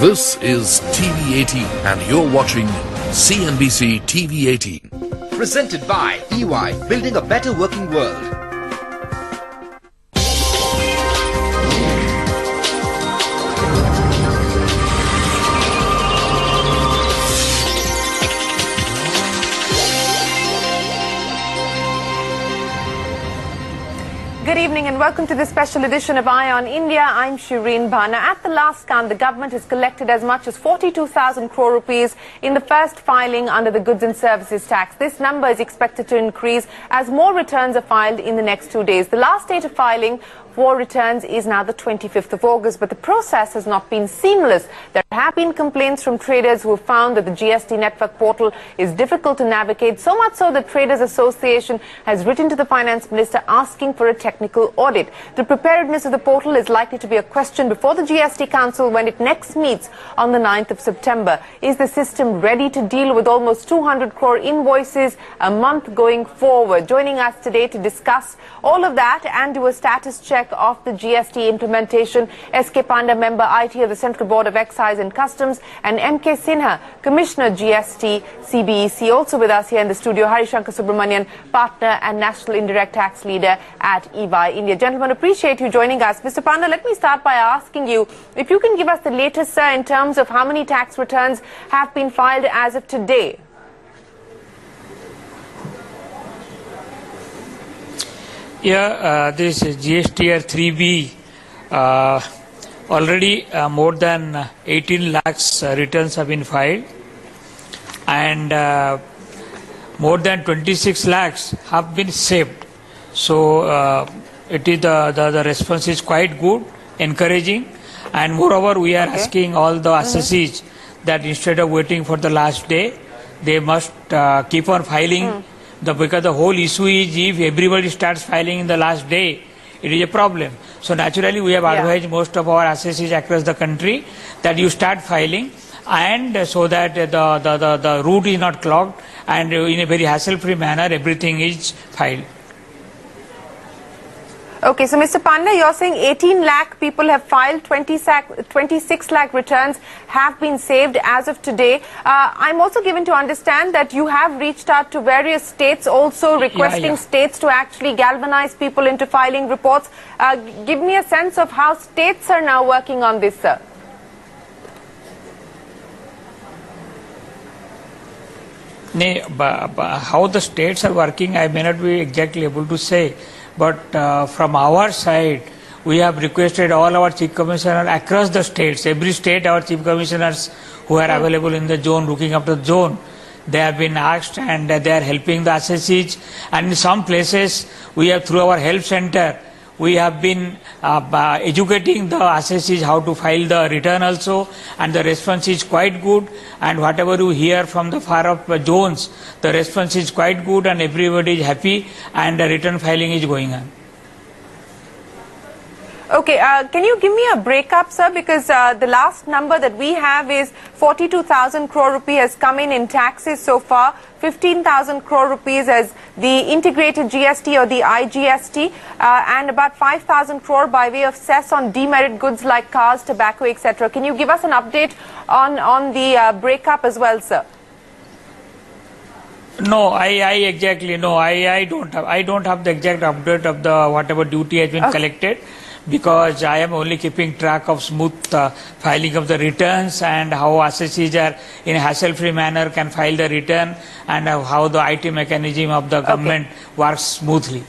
This is TV18 and you're watching CNBC TV18. Presented by EY, building a better working world. Good evening and welcome to this special edition of Eye on India. I'm Shireen Bhana. At the last count, the government has collected as much as 42,000 crore rupees in the first filing under the Goods and Services Tax. This number is expected to increase as more returns are filed in the next 2 days. The last date of filing for returns is now the 25th of August, but the process has not been seamless. There have been complaints from traders who have found that the GST network portal is difficult to navigate, so much so that Traders Association has written to the Finance Minister asking for a technical audit. The preparedness of the portal is likely to be a question before the GST Council when it next meets on the 9th of September. Is the system ready to deal with almost 200 crore invoices a month going forward? Joining us today to discuss all of that and do a status check of the GST implementation, K Panda, member IT of the Central Board of Excise and Customs, and K Sinha, Commissioner GST CBEC. Also with us here in the studio, Harishankar Subramanian, partner and national indirect tax leader at EY India. Gentlemen, appreciate you joining us. Mr. Panda, let me start by asking you if you can give us the latest, sir, in terms of how many tax returns have been filed as of today. Yeah, this GSTN 3B already more than 18 lakhs returns have been filed, and more than 26 lakhs have been saved. So it is the response is quite good, encouraging, and moreover we are asking all the assessees that instead of waiting for the last day, they must keep on filing. Because the whole issue is if everybody starts filing in the last day, it is a problem. So naturally we have advised most of our assessees across the country that you start filing, and so that the route is not clogged and in a very hassle-free manner everything is filed. Okay, so Mr. Panda, you're saying 18 lakh people have filed, 26 lakh returns have been saved as of today. I'm also given to understand that you have reached out to various states also requesting states to actually galvanize people into filing reports. Give me a sense of how states are now working on this, sir. How the states are working, I may not be exactly able to say. But from our side, we have requested all our chief commissioners across the states, every state, our chief commissioners who are available in the zone, looking after the zone, they have been asked and they are helping the assessees. And in some places, we have through our help center, we have been educating the assessees how to file the return also, and the response is quite good. And whatever you hear from the far off zones, the response is quite good and everybody is happy and the return filing is going on. Okay, can you give me a breakup, sir? Because the last number that we have is 42,000 crore rupee has come in taxes so far, 15,000 crore rupees as the integrated GST or the IGST, and about 5,000 crore by way of cess on demerit goods like cars, tobacco, etc. Can you give us an update on the breakup as well, sir? No, I don't have the exact update of the whatever duty has been collected, because I am only keeping track of smooth filing of the returns and how assessees are in a hassle-free manner can file the return, and how the IT mechanism of the government works smoothly.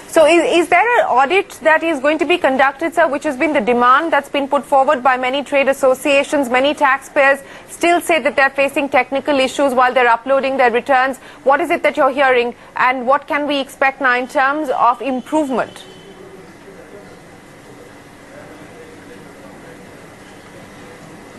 So is there an audit that is going to be conducted, sir, which has been the demand that's been put forward by many trade associations? Many taxpayers still say that they're facing technical issues while they're uploading their returns. What is it that you're hearing, and what can we expect now in terms of improvement?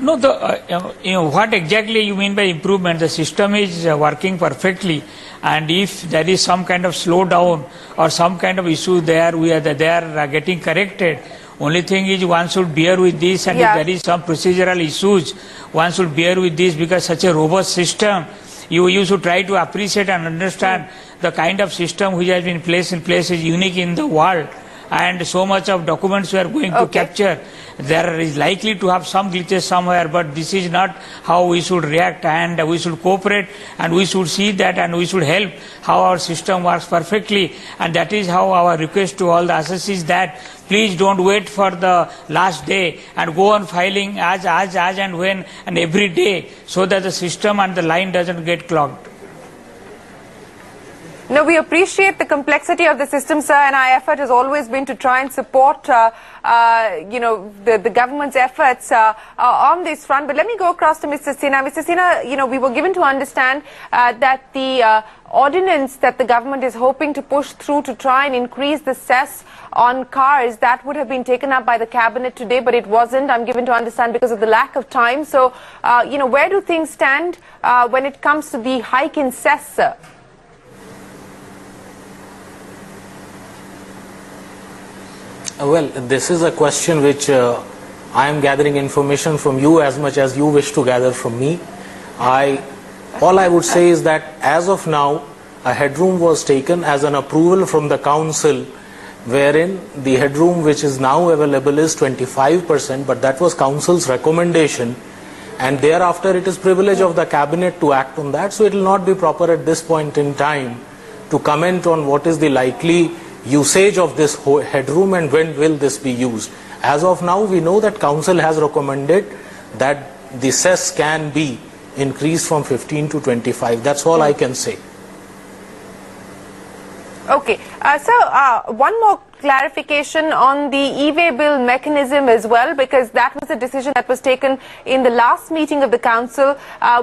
No, what exactly you mean by improvement? The system is working perfectly, and if there is some kind of slowdown or some kind of issue there, they are getting corrected. Only thing is one should bear with this, and if there is some procedural issues, one should bear with this, because such a robust system, you should try to appreciate and understand the kind of system which has been placed in place is unique in the world. and so much of documents we are going to capture. There is likely to have some glitches somewhere, but this is not how we should react, and we should cooperate, and we should see that, and we should help how our system works perfectly. And that is how our request to all the assessees that please don't wait for the last day and go on filing as and when and every day, so that the system and the line doesn't get clogged. No, we appreciate the complexity of the system, sir, and our effort has always been to try and support, the government's efforts on this front. But let me go across to Mr. Sinha. Mr. Sinha, we were given to understand that the ordinance that the government is hoping to push through to try and increase the cess on cars, that would have been taken up by the cabinet today, but it wasn't, I'm given to understand, because of the lack of time. So, where do things stand when it comes to the hike in cess, sir? Well, this is a question which I am gathering information from you as much as you wish to gather from me. All I would say is that as of now, a headroom was taken as an approval from the council, wherein the headroom which is now available is 25%, but that was council's recommendation, and thereafter it is privilege of the cabinet to act on that. So it will not be proper at this point in time to comment on what is the likely usage of this headroom and when will this be used. As of now, we know that council has recommended that the cess can be increased from 15 to 25. That's all I can say. Okay. So, one more clarification on the e-way bill mechanism as well, because that was a decision that was taken in the last meeting of the council.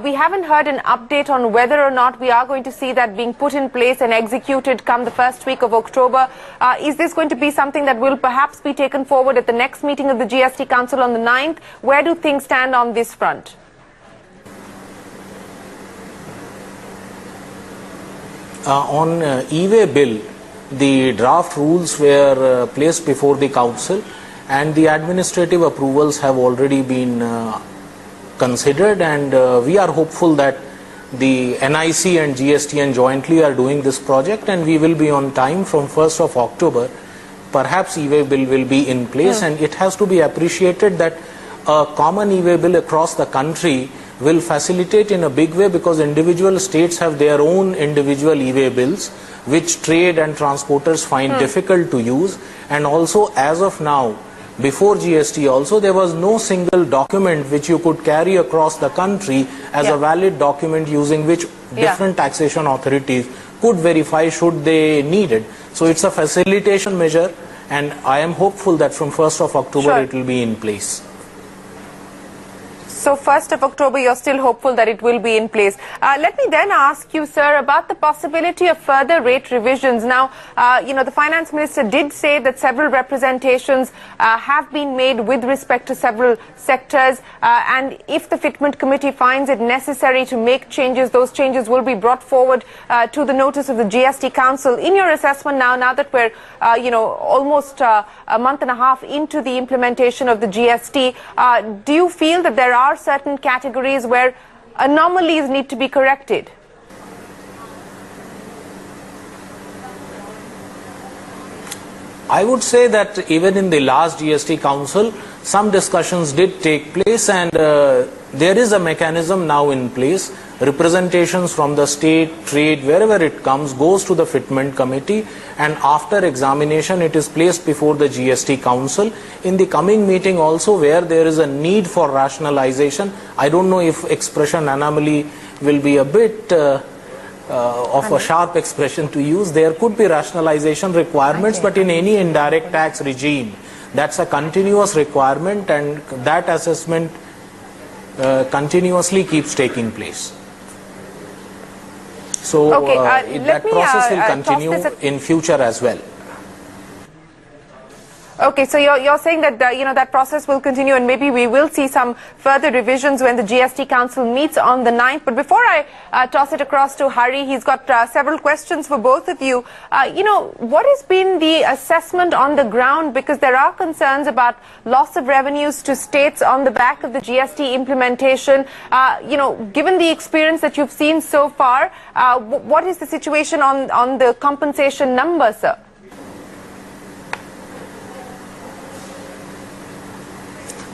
We haven't heard an update on whether or not we are going to see that being put in place and executed come the first week of October. Is this going to be something that will perhaps be taken forward at the next meeting of the GST Council on the 9th? Where do things stand on this front? On e-way bill, the draft rules were placed before the council, and the administrative approvals have already been considered, and we are hopeful that the NIC and GSTN jointly are doing this project, and we will be on time from 1st of October. Perhaps e-way bill will be in place, and it has to be appreciated that a common e-way bill across the country will facilitate in a big way, because individual states have their own individual e-way bills which trade and transporters find difficult to use. And also, as of now, before GST also, there was no single document which you could carry across the country as a valid document, using which different taxation authorities could verify should they need it. So it's a facilitation measure, and I am hopeful that from 1st of October it will be in place. So 1st of October, you're still hopeful that it will be in place. Let me then ask you, sir, about the possibility of further rate revisions. Now, the finance minister did say that several representations have been made with respect to several sectors, and if the fitment committee finds it necessary to make changes, those changes will be brought forward to the notice of the GST Council. In your assessment now that we're, almost a month and a half into the implementation of the GST, do you feel that there are certain categories where anomalies need to be corrected? I would say that even in the last GST Council, some discussions did take place, and there is a mechanism now in place. Representations from the state, trade, wherever it comes, goes to the fitment committee, and after examination it is placed before the GST Council. In the coming meeting also, where there is a need for rationalization, I don't know if expression anomaly will be a bit of a sharp expression to use. There could be rationalization requirements, but in any indirect tax regime, that's a continuous requirement, and that assessment continuously keeps taking place. So that process will continue in future as well. Okay, so you're saying that that process will continue, and maybe we will see some further revisions when the GST Council meets on the 9th. But before I toss it across to Hari, he's got several questions for both of you. What has been the assessment on the ground? Because there are concerns about loss of revenues to states on the back of the GST implementation. Given the experience that you've seen so far, what is the situation on the compensation number, sir?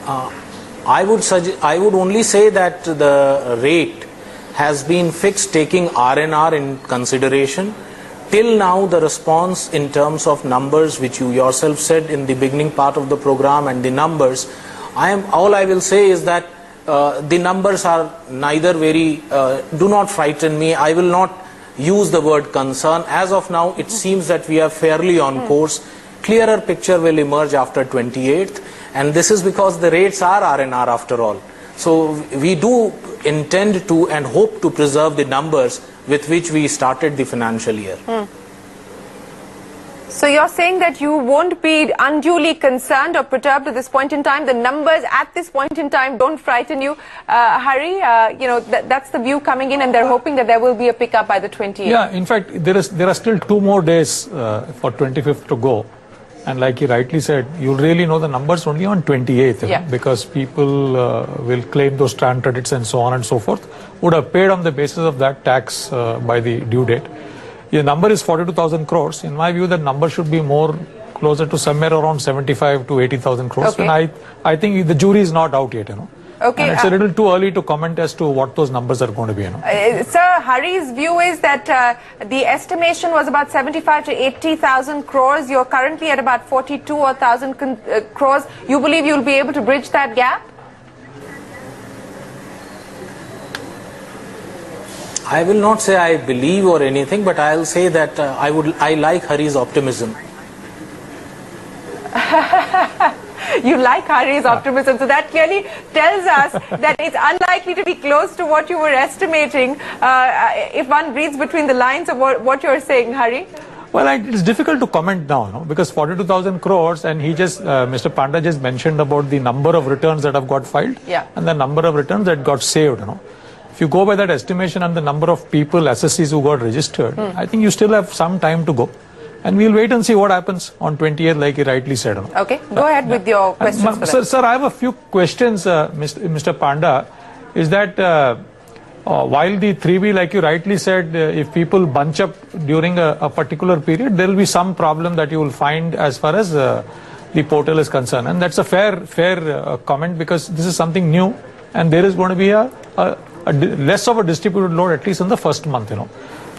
I would only say that the rate has been fixed taking R&R in consideration. Till now, the response in terms of numbers, which you yourself said in the beginning part of the program, and the numbers, all I will say is that the numbers are neither very, do not frighten me. I will not use the word concern. As of now, it seems that we are fairly on course. Clearer picture will emerge after 28th, and this is because the rates are R&R after all. So we do intend to and hope to preserve the numbers with which we started the financial year. So you're saying that you won't be unduly concerned or perturbed at this point in time? The numbers at this point in time don't frighten you, Hari? You know, that's the view coming in, and they're hoping that there will be a pickup by the 28th. Yeah, in fact, there are still 2 more days for 25th to go. And like you rightly said, you'll really know the numbers only on 28th, yeah, because people will claim those TRAN credits and so on and so forth, would have paid on the basis of that tax by the due date. The number is 42,000 crores. In my view, that number should be more closer to somewhere around 75 to 80,000 crores. Okay. And I think the jury is not out yet, Okay, and it's a little too early to comment as to what those numbers are going to be. Sir, Hari's view is that the estimation was about 75 to 80,000 crores. You're currently at about 42,000 crores. You believe you'll be able to bridge that gap? I will not say I believe or anything, but I'll say that I like Hari's optimism. You like Hari's optimism, so that clearly tells us that it's unlikely to be close to what you were estimating, if one reads between the lines of what you're saying, Hari. Well, it's difficult to comment now, because 42,000 crores, and Mr. Panda just mentioned about the number of returns that have got filed, yeah, and the number of returns that got saved. If you go by that estimation and the number of people, assessees who got registered, I think you still have some time to go. And we'll wait and see what happens on 28th, like you rightly said. Okay, go ahead with your questions. Sir, I have a few questions, Mr. Panda. Is that while the 3B, like you rightly said, if people bunch up during a particular period, there will be some problem that you will find as far as the portal is concerned. And that's a fair comment, because this is something new, and there is going to be a less of a distributed load, at least in the first month.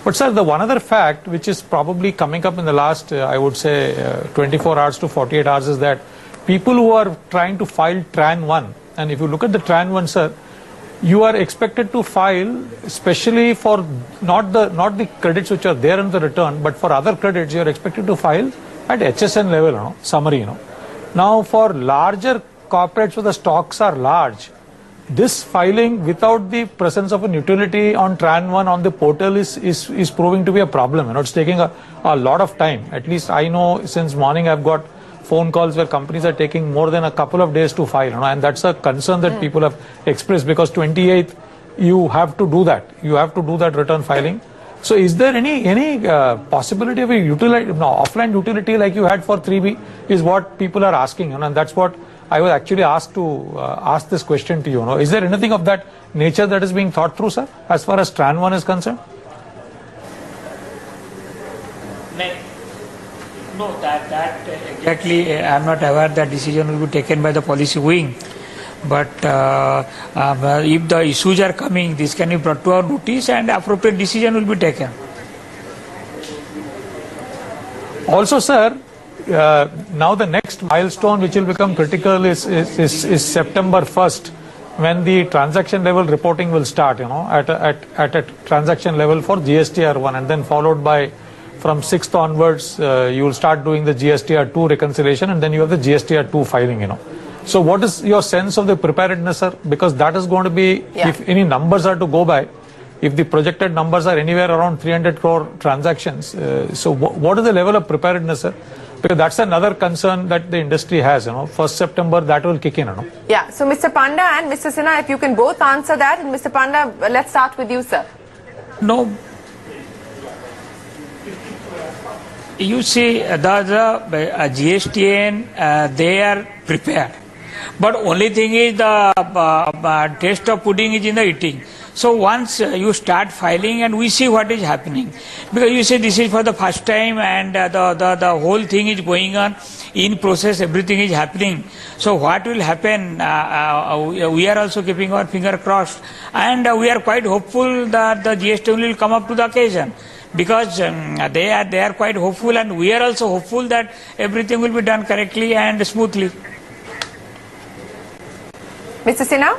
But sir, the one other fact which is probably coming up in the last, I would say, 24 hours to 48 hours is that people who are trying to file TRAN 1, and if you look at the TRAN 1, sir, you are expected to file, especially for not the credits which are there in the return, but for other credits, you are expected to file at HSN level, summary. Now, for larger corporates where the stocks are large, this filing without the presence of an utility on TRAN 1 on the portal is proving to be a problem. It's taking a lot of time. At least I know since morning I've got phone calls where companies are taking more than a couple of days to file. And that's a concern that people have expressed, because 28th you have to do that. You have to do that return filing. So is there any possibility of a offline utility like you had for 3B is what people are asking. And that's what I was actually asked to ask this question to you. Is there anything of that nature that is being thought through, sir, as far as TRAN 1 is concerned? No, that exactly, I am not aware that decision will be taken by the policy wing. But if the issues are coming, this can be brought to our notice and appropriate decision will be taken. Also, sir, now the next milestone which will become critical is September 1st, when the transaction level reporting will start, at a transaction level for GSTR1, and then followed by from 6th onwards, you will start doing the GSTR2 reconciliation, and then you have the GSTR2 filing, So what is your sense of the preparedness, sir? Because that is going to be, if any numbers are to go by, if the projected numbers are anywhere around 300 crore transactions, so what is the level of preparedness, sir? Because that's another concern that the industry has, 1st September, that will kick in, Yeah, so Mr. Panda and Mr. Sinha, if you can both answer that. And Mr. Panda, let's start with you, sir. No. You see, the GSTN, they are prepared. But only thing is the taste of pudding is in the eating. So once you start filing and we see what is happening, because you say this is for the first time and the whole thing is going on in process, everything is happening. So what will happen? We are also keeping our finger crossed, and we are quite hopeful that the GST will come up to the occasion, because they are quite hopeful, and we are also hopeful that everything will be done correctly and smoothly. Mr. Sinha?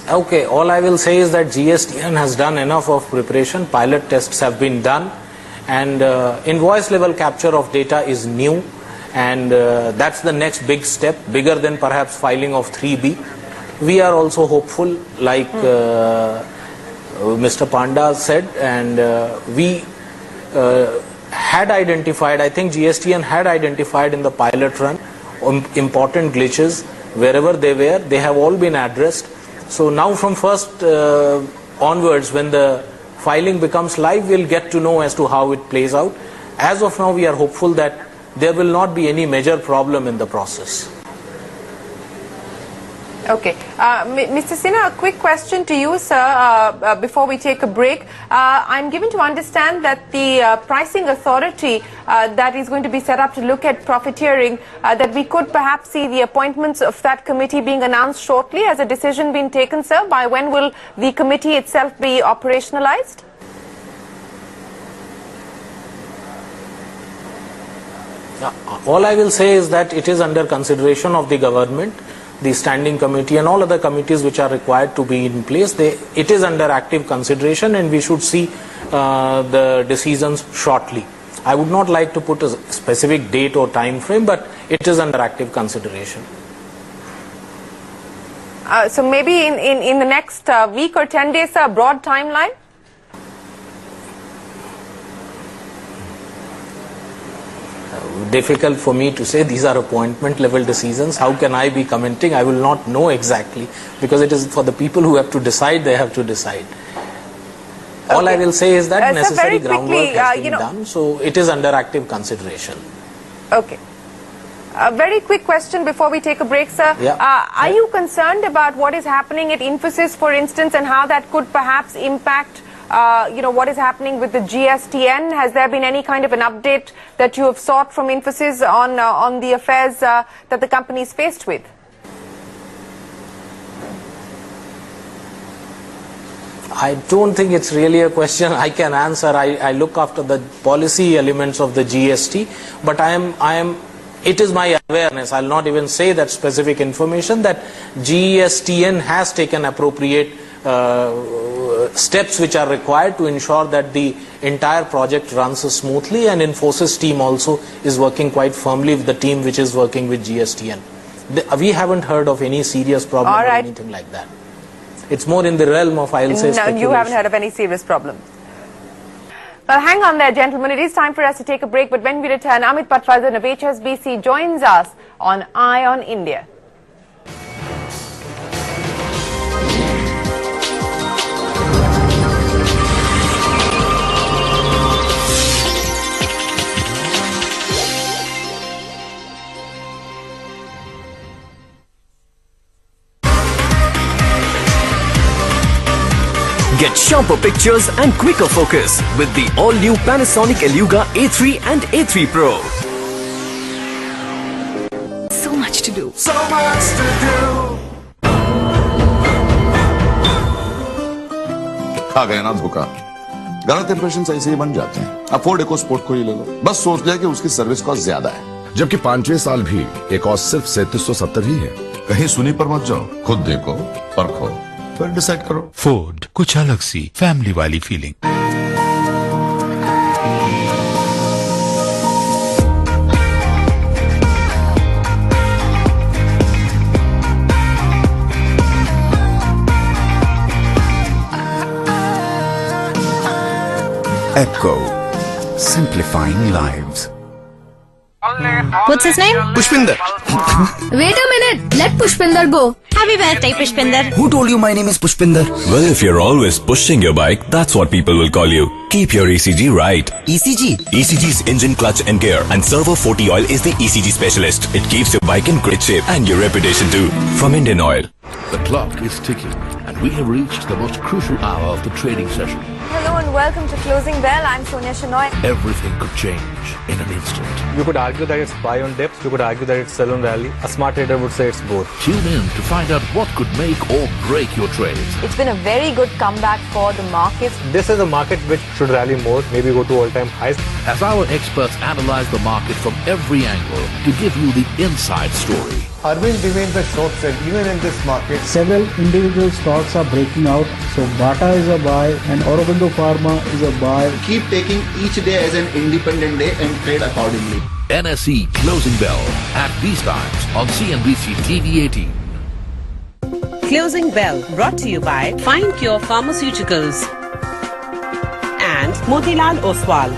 Okay, all I will say is that GSTN has done enough of preparation. Pilot tests have been done, and invoice level capture of data is new, and that's the next big step, bigger than perhaps filing of 3B. We are also hopeful, like Mr. Panda said, and we had identified, I think GSTN had identified in the pilot run important glitches. Wherever they were, they have all been addressed. So now from first onwards, when the filing becomes live, we'll get to know as to how it plays out. As of now, we are hopeful that there will not be any major problem in the process. Okay. Mr. Sinha, a quick question to you, sir, before we take a break. I'm given to understand that the pricing authority that is going to be set up to look at profiteering, that we could perhaps see the appointments of that committee being announced shortly. Has a decision been taken, sir? By when will the committee itself be operationalized? All I will say is that it is under consideration of the government, the standing committee and all other committees which are required to be in place. It is under active consideration, and we should see the decisions shortly. I would not like to put a specific date or time frame, but it is under active consideration. So maybe in the next week or 10 days, a broad timeline? Difficult for me to say. These are appointment level decisions. How can I be commenting? I will not know exactly, because it is for the people who have to decide. They have to decide. Okay. All I will say is that necessary groundwork has been done, so it is under active consideration. Okay. A very quick question before we take a break, sir. Yeah. Are you concerned about what is happening at Infosys, for instance, and how that could perhaps impact what is happening with the GSTN? Has there been any kind of an update that you have sought from Infosys on the affairs that the company is faced with? I don't think it's really a question I can answer. I look after the policy elements of the GST, but it is my awareness. I'll not even say that specific information, that GSTN has taken appropriate steps which are required to ensure that the entire project runs smoothly, and Infosys team also is working quite firmly with the team which is working with GSTN. We haven't heard of any serious problem or anything like that. It's more in the realm of, I'll say, speculation. No, you haven't heard of any serious problems. Well, hang on there, gentlemen. It is time for us to take a break, but when we return, Amit Patwardhan of HSBC joins us on Eye on India. Get sharper pictures and quicker focus with the all-new Panasonic Eluga A3 and A3 Pro. So much to do. So much to do. खा गए ना धोखा। गलत impression ऐसे ही बन जाते हैं। अब फोर्ड इकोस्पोर्ट को ही ले लो, बस सोच लिया कि उसकी सर्विस कॉस्ट ज्यादा है, जबकि 5वें साल भी एक कॉस्ट सिर्फ 3770 ही है। कहीं सुनी पर मत जाओ, खुद देखो, परखो, फिर डिसाइड करो। फोर्ड, कुछ अलग सी फैमिली वाली feeling. EPCO, simplifying lives. What's his name? Pushpinder. Wait a minute. Let Pushpinder go. Happy birthday, Pushpinder. Who told you my name is Pushpinder? Well, if you're always pushing your bike, that's what people will call you. Keep your ECG right. ECG? ECG's engine, clutch and gear and Servo 40 oil is the ECG specialist. It keeps your bike in great shape and your reputation too. From Indian Oil. The clock is ticking and we have reached the most crucial hour of the trading session. Hello and welcome to Closing Bell. I'm Sonia Shenoy. Everything could change in an instant. You could argue that it's buy on dips, you could argue that it's sell on rally. A smart trader would say it's both. Tune in to find out what could make or break your trades. It's been a very good comeback for the markets. This is a market which should rally more, maybe go to all-time highs. As our experts analyze the market from every angle to give you the inside story. Arvind remains a short sell even in this market. Several individual stocks are breaking out. So Bata is a buy and Aurobindo Pharma is a buy. Keep taking each day as an independent day and trade accordingly. NSE Closing Bell at these times on CNBC TV 18. Closing Bell brought to you by Fine Cure Pharmaceuticals and Motilal Oswal.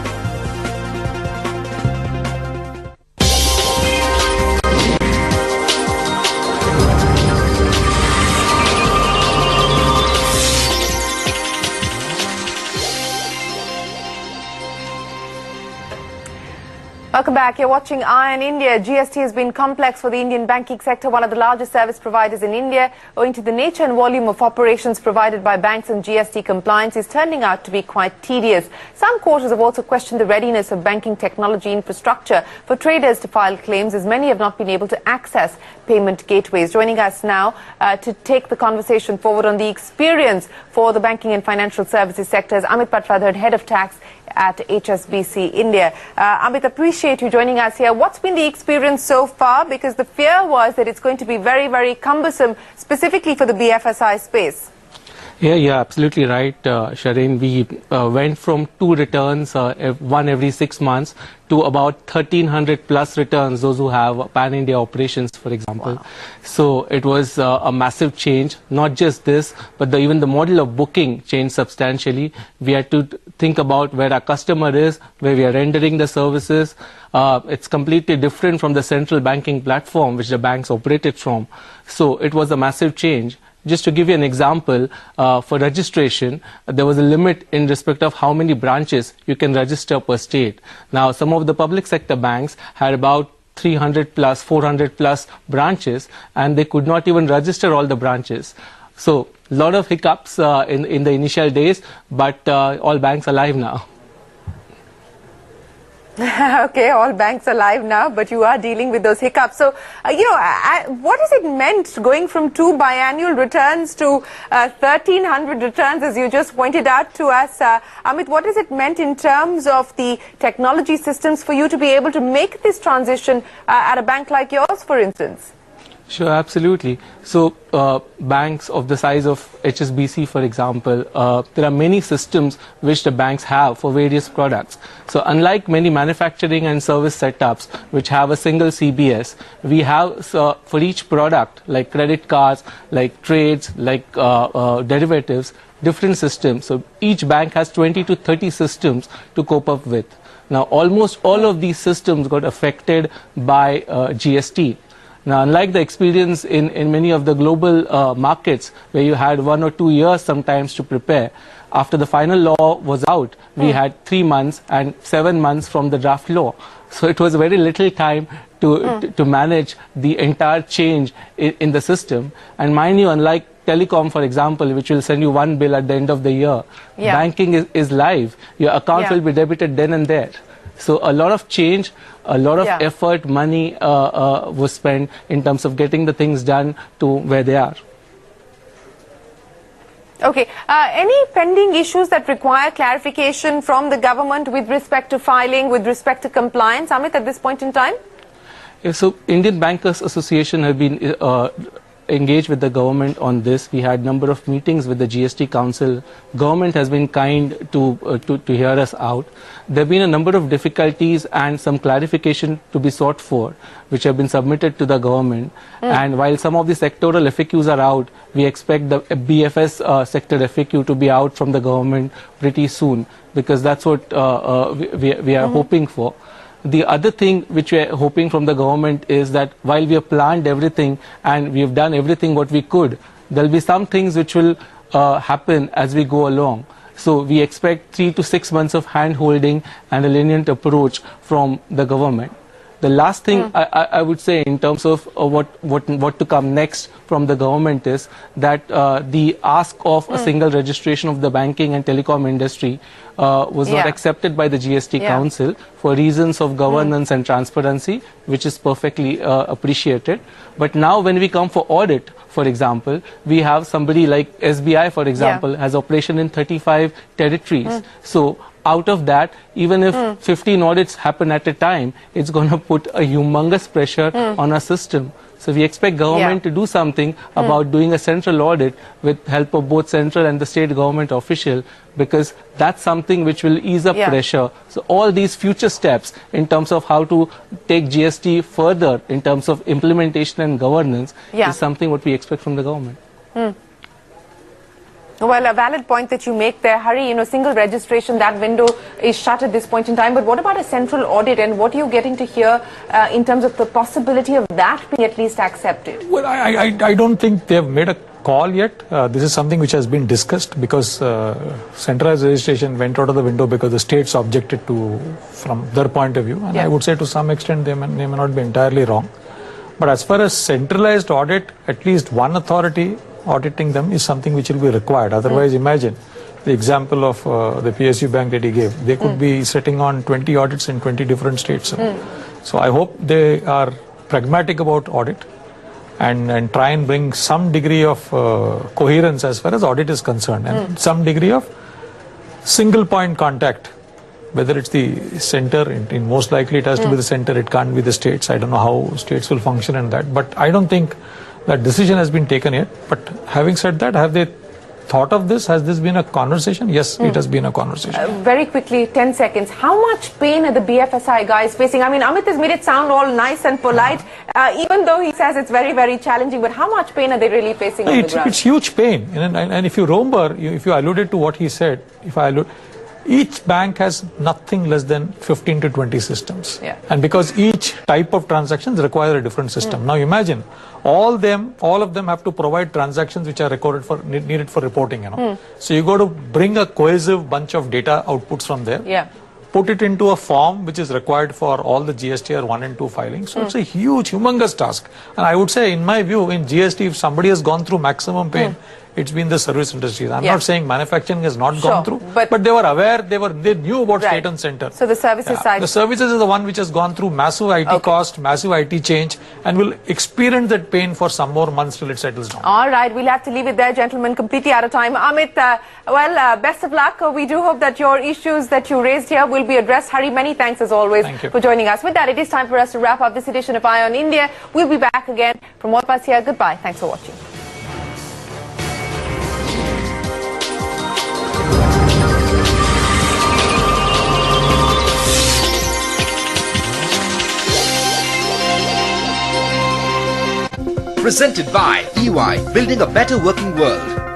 Welcome back. You're watching Eye on India. GST has been complex for the Indian banking sector, one of the largest service providers in India. Owing to the nature and volume of operations provided by banks, and GST compliance is turning out to be quite tedious. Some quarters have also questioned the readiness of banking technology infrastructure for traders to file claims, as many have not been able to access payment gateways. Joining us now to take the conversation forward on the experience for the banking and financial services sector is Amit Patwardhan, Head of Tax at HSBC India. Amit, appreciate you joining us here. What's been the experience so far? Because the fear was that it's going to be very, very cumbersome, specifically for the BFSI space. Yeah, you're absolutely right, Shireen. We went from 2 returns, one every 6 months, to about 1,300 plus returns, those who have pan-India operations, for example. Wow. So it was a massive change. Not just this, but even the model of booking changed substantially. We had to think about where our customer is, where we are rendering the services. It's completely different from the central banking platform which the banks operated from. So it was a massive change. Just to give you an example, for registration, there was a limit in respect of how many branches you can register per state. Now, some of the public sector banks had about 300 plus, 400 plus branches, and they could not even register all the branches. So, a lot of hiccups in the initial days, but all banks are live now. Okay, all banks are live now, but you are dealing with those hiccups. So, what has it meant going from 2 biannual returns to 1,300 returns, as you just pointed out to us? Amit, what has it meant in terms of the technology systems for you to be able to make this transition at a bank like yours, for instance? Sure, absolutely. So, banks of the size of HSBC, for example, there are many systems which the banks have for various products. So, unlike many manufacturing and service setups which have a single CBS, we have for each product, like credit cards, like trades, like derivatives, different systems. So, each bank has 20 to 30 systems to cope up with. Now, almost all of these systems got affected by GST. Now, unlike the experience in many of the global markets where you had 1 or 2 years sometimes to prepare, after the final law was out, we had 3 months and 7 months from the draft law. So it was very little time to manage the entire change in the system. And mind you, unlike telecom, for example, which will send you one bill at the end of the year, banking is live. Your account will be debited then and there. So a lot of change, a lot of effort, money was spent in terms of getting the things done to where they are. Okay. Any pending issues that require clarification from the government with respect to filing, with respect to compliance, Amit, at this point in time? Yeah, so Indian Bankers Association have been engaged with the government on this. We had a number of meetings with the GST Council. Government has been kind to hear us out. There have been a number of difficulties and some clarification to be sought for, which have been submitted to the government. And while some of the sectoral FAQs are out, we expect the BFS sector FAQ to be out from the government pretty soon, because that's what we are hoping for. The other thing which we are hoping from the government is that while we have planned everything and we have done everything what we could, there will be some things which will happen as we go along. So we expect 3 to 6 months of hand-holding and a lenient approach from the government. The last thing I would say in terms of what to come next from the government is that the ask of a single registration of the banking and telecom industry was not accepted by the GST Council for reasons of governance and transparency, which is perfectly appreciated. But now when we come for audit, for example, we have somebody like SBI, for example, has operation in 35 territories. So out of that, even if 15 audits happen at a time, it's going to put a humongous pressure on our system. So we expect government to do something about doing a central audit with help of both central and the state government official, because that's something which will ease up pressure. So all these future steps in terms of how to take GST further in terms of implementation and governance is something what we expect from the government. Well, a valid point that you make there, Hari. Single registration, that window is shut at this point in time. But what about a central audit, and what are you getting to hear in terms of the possibility of that being at least accepted? Well, I don't think they have made a call yet. This is something which has been discussed, because centralized registration went out of the window because the states objected to, from their point of view. And I would say to some extent they may not be entirely wrong. But as far as centralized audit, at least one authority auditing them is something which will be required. Otherwise, imagine the example of the PSU bank that he gave. They could be sitting on 20 audits in 20 different states. So I hope they are pragmatic about audit and try and bring some degree of coherence as far as audit is concerned, and some degree of single point contact. Whether it's the center, in most likely it has to be the center, it can't be the states. I don't know how states will function in that, but I don't think that decision has been taken yet. But having said that, have they thought of this? Has this been a conversation? Yes, it has been a conversation. Very quickly, 10 seconds. How much pain are the BFSI guys facing? I mean, Amit has made it sound all nice and polite, even though he says it's very, very challenging. But how much pain are they really facing on the ground? It's huge pain. And if you remember, if you alluded to what he said, each bank has nothing less than 15 to 20 systems. And because each type of transactions require a different system. Now imagine, all of them have to provide transactions which are needed for reporting. So you got to bring a cohesive bunch of data outputs from there. Put it into a form which is required for all the GSTR 1 and 2 filings. So it's a huge, humongous task. And I would say, in my view, in GST, if somebody has gone through maximum pain, it's been the service industries. I'm not saying manufacturing has not gone through, but they were aware, they knew about state and center. So the services side. The services is the one which has gone through massive IT cost, massive IT change, and will experience that pain for some more months till it settles down. All right, we'll have to leave it there, gentlemen. Completely out of time. Amit, best of luck. We do hope that your issues that you raised here will be addressed. Hari, many thanks as always for joining us. With that, it is time for us to wrap up this edition of Eye on India. We'll be back again. From all of us here, goodbye. Thanks for watching. Presented by EY, building a better working world.